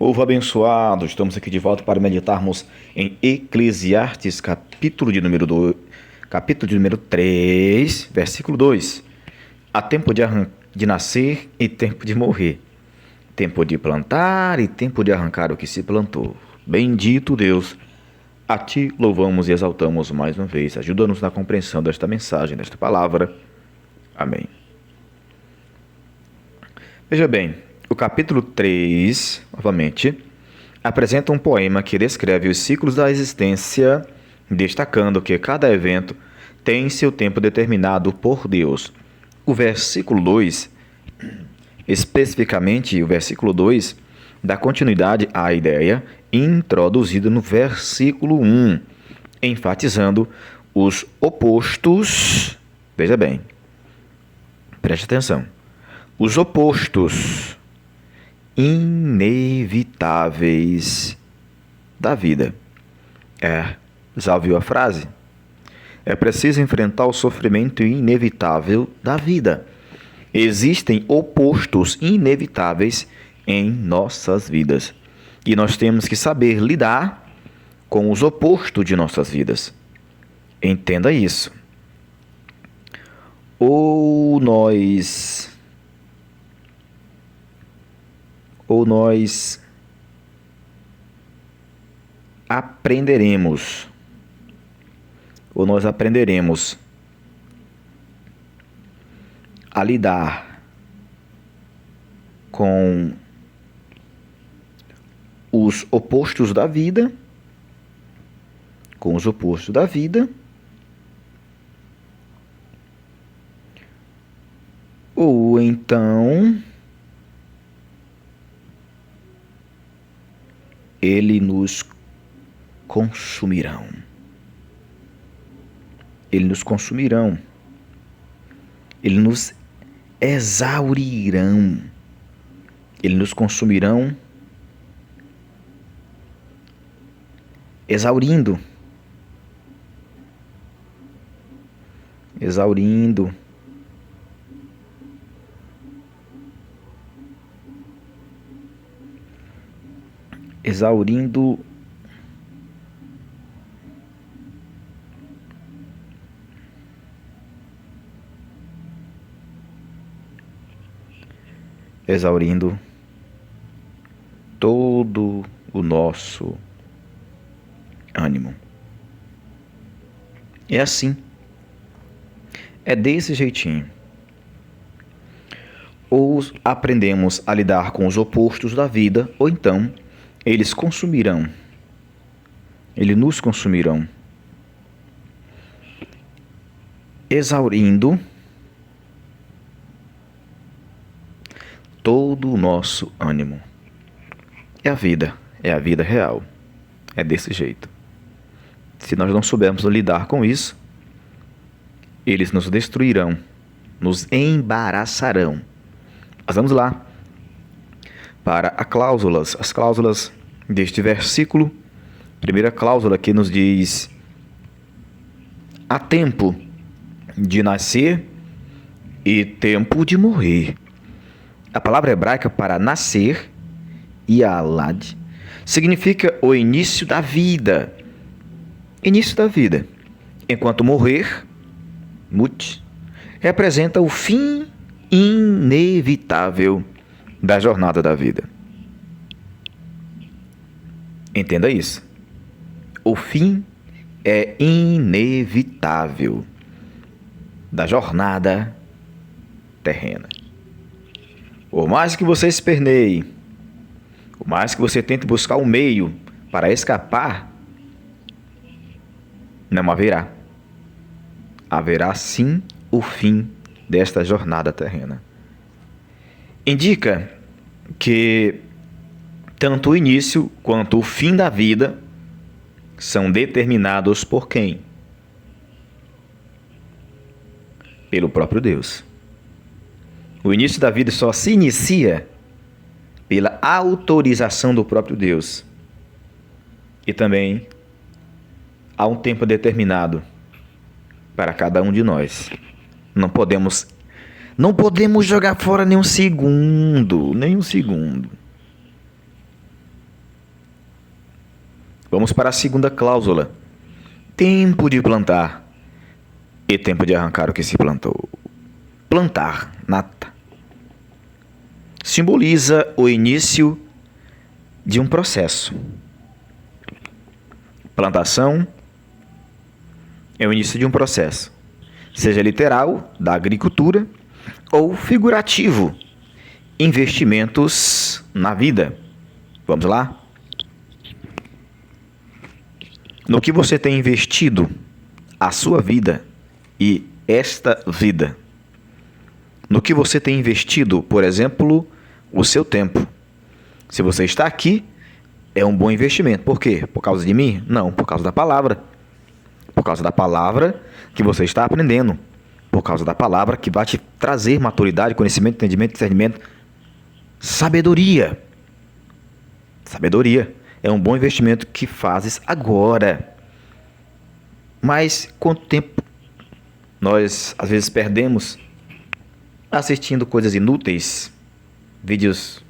Povo abençoado, estamos aqui de volta para meditarmos em Eclesiastes, capítulo de número 3, versículo 2. Há tempo de nascer e tempo de morrer, tempo de plantar e tempo de arrancar o que se plantou. Bendito Deus, a Ti louvamos e exaltamos mais uma vez. Ajuda-nos na compreensão desta mensagem, desta palavra. Amém. Veja bem, o capítulo 3, novamente, apresenta um poema que descreve os ciclos da existência, destacando que cada evento tem seu tempo determinado por Deus. O versículo 2, especificamente o versículo 2, dá continuidade à ideia introduzida no versículo 1, enfatizando os opostos. Veja bem, preste atenção. Os opostos inevitáveis da vida. Já ouviu a frase? É preciso enfrentar o sofrimento inevitável da vida. Existem opostos inevitáveis em nossas vidas. E nós temos que saber lidar com os opostos de nossas vidas. Entenda isso. Ou nós aprenderemos a lidar com os opostos da vida, ou então eles nos consumirão. Eles nos exaurirão. Eles nos consumirão, exaurindo. Todo o nosso ânimo. É assim. É desse jeitinho. Ou aprendemos a lidar com os opostos da vida, ou então eles nos consumirão, exaurindo todo o nosso ânimo. É a vida real. É desse jeito. Se nós não soubermos lidar com isso, eles nos destruirão, nos embaraçarão. Mas vamos lá para as cláusulas deste versículo. Primeira cláusula que nos diz: há tempo de nascer e tempo de morrer. A palavra hebraica para nascer, yalad, significa o início da vida. Enquanto morrer, mut, representa o fim inevitável da jornada da vida. Entenda isso. O fim é inevitável da jornada terrena. Por mais que você esperneie, por mais que você tente buscar um meio para escapar, não haverá. Haverá sim o fim desta jornada terrena. Indica que tanto o início quanto o fim da vida são determinados por quem? Pelo próprio Deus. O início da vida só se inicia pela autorização do próprio Deus. E também há um tempo determinado para cada um de nós. Não podemos jogar fora nem um segundo. Vamos para a segunda cláusula. Tempo de plantar e tempo de arrancar o que se plantou. Plantar, nata, simboliza o início de um processo. Plantação é o início de um processo, seja literal, da agricultura, ou figurativo, investimentos na vida. Vamos lá? No que você tem investido a sua vida e esta vida? No que você tem investido, por exemplo, o seu tempo. Se você está aqui, é um bom investimento. Por quê? Por causa de mim? Não, por causa da palavra. Por causa da palavra que você está aprendendo. Por causa da palavra que vai te trazer maturidade, conhecimento, entendimento, discernimento, sabedoria. Sabedoria é um bom investimento que fazes agora. Mas quanto tempo nós às vezes perdemos assistindo coisas inúteis, vídeos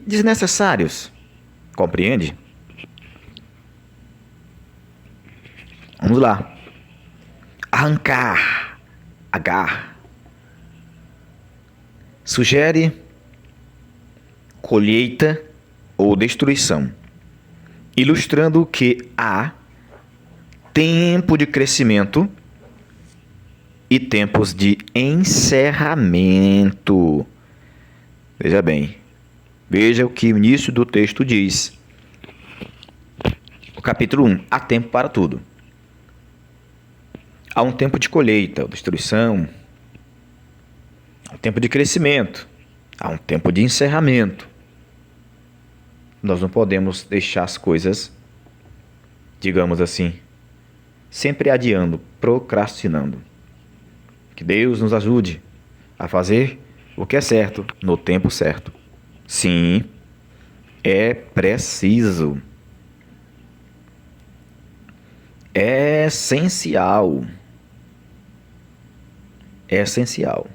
desnecessários, compreende? Vamos lá. Arrancar. Agar. Sugere colheita ou destruição, ilustrando que há tempo de crescimento e tempos de encerramento. Veja bem. Veja o que o início do texto diz. O capítulo 1. Há tempo para tudo. Há um tempo de colheita ou destruição. Há um tempo de crescimento. Há um tempo de encerramento. Nós não podemos deixar as coisas, digamos assim, sempre adiando, procrastinando. Que Deus nos ajude a fazer o que é certo no tempo certo. Sim, é preciso. É essencial. É essencial.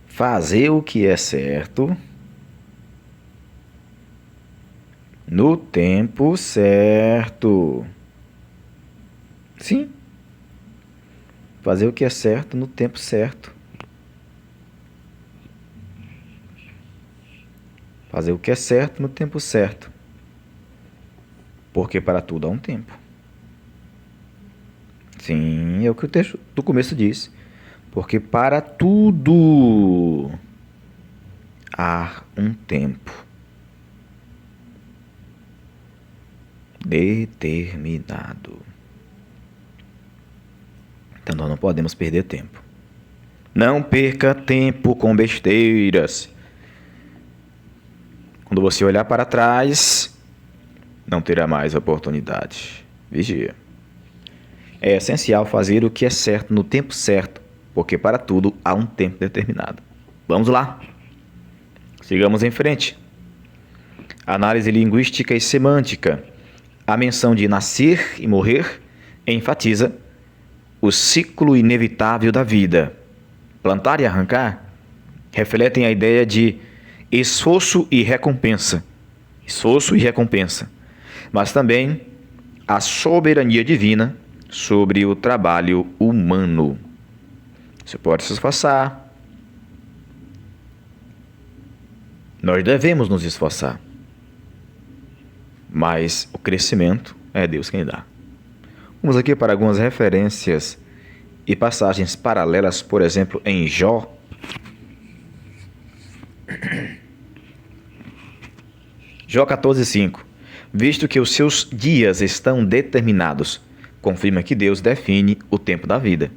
Fazer o que é certo no tempo certo. Sim. Fazer o que é certo no tempo certo. Fazer o que é certo no tempo certo. Porque para tudo há um tempo. Sim, é o que o texto do começo diz. Porque para tudo há um tempo determinado. Então nós não podemos perder tempo. Não perca tempo com besteiras. Quando você olhar para trás, não terá mais oportunidade. Vigia. É essencial fazer o que é certo no tempo certo, porque para tudo há um tempo determinado. Vamos lá. Sigamos em frente. Análise linguística e semântica. A menção de nascer e morrer enfatiza o ciclo inevitável da vida. Plantar e arrancar refletem a ideia de esforço e recompensa. Esforço e recompensa. Mas também a soberania divina sobre o trabalho humano. Você pode se esforçar. Nós devemos nos esforçar. Mas o crescimento é Deus quem dá. Vamos aqui para algumas referências e passagens paralelas, por exemplo, em Jó. Jó 14:5. Visto que os seus dias estão determinados, confirma que Deus define o tempo da vida.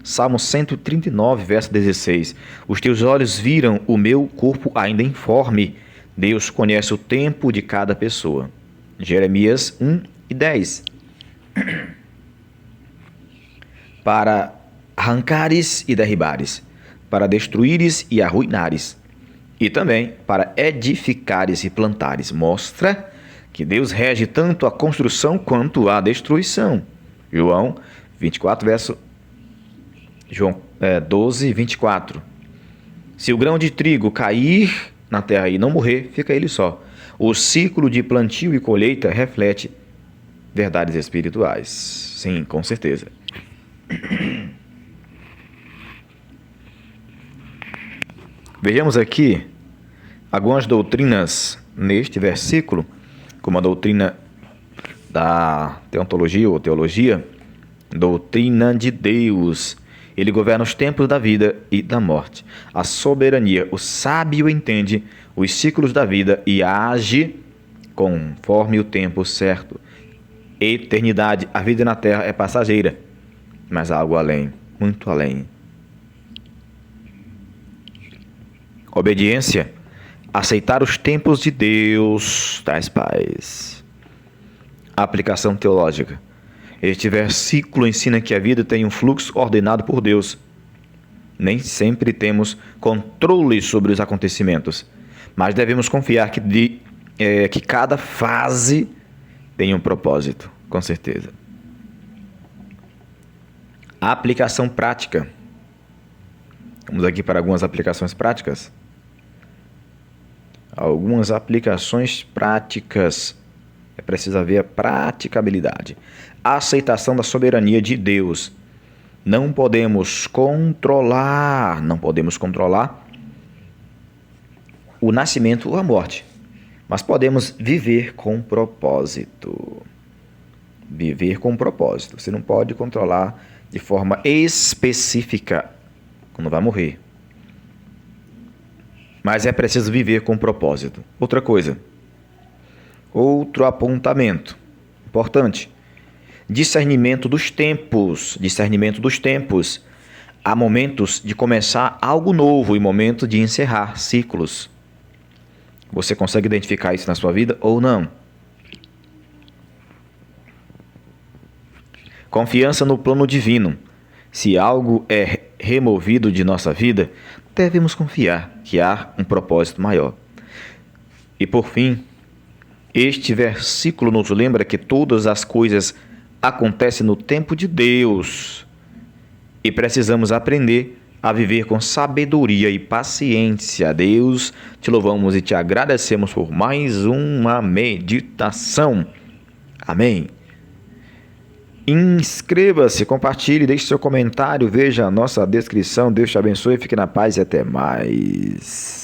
Salmo 139, verso 16. Os teus olhos viram o meu corpo ainda informe. Deus conhece o tempo de cada pessoa. Jeremias 1:10. Para arrancares e derribares, para destruíres e arruinares, e também para edificares e plantares. Mostra que Deus rege tanto a construção quanto a destruição. João 24, verso 12, 24. Se o grão de trigo cair na terra e não morrer, fica ele só. O ciclo de plantio e colheita reflete verdades espirituais. Sim, com certeza. Vejamos aqui algumas doutrinas neste versículo, como a doutrina da teontologia ou teologia, doutrina de Deus. Ele governa os tempos da vida e da morte. A soberania, o sábio entende os ciclos da vida e age conforme o tempo certo. Eternidade, a vida na terra é passageira, mas há algo além, muito além. Obediência, aceitar os tempos de Deus traz paz. Aplicação teológica. Este versículo ensina que a vida tem um fluxo ordenado por Deus. Nem sempre temos controle sobre os acontecimentos, mas devemos confiar que cada fase tem um propósito, com certeza. Aplicação prática. Vamos aqui para algumas aplicações práticas. Algumas aplicações práticas. É preciso haver a praticabilidade. A aceitação da soberania de Deus. Não podemos controlar o nascimento ou a morte, mas podemos viver com propósito. Viver com propósito. Você não pode controlar de forma específica quando vai morrer. Mas é preciso viver com propósito. Outra coisa. Outro apontamento importante. Discernimento dos tempos. Discernimento dos tempos. Há momentos de começar algo novo e momentos de encerrar ciclos. Você consegue identificar isso na sua vida ou não? Confiança no plano divino. Se algo é removido de nossa vida, devemos confiar que há um propósito maior. E por fim, este versículo nos lembra que todas as coisas acontecem no tempo de Deus e precisamos aprender a viver com sabedoria e paciência. Deus, te louvamos e te agradecemos por mais uma meditação. Amém. Inscreva-se, compartilhe, deixe seu comentário, veja a nossa descrição. Deus te abençoe, fique na paz e até mais.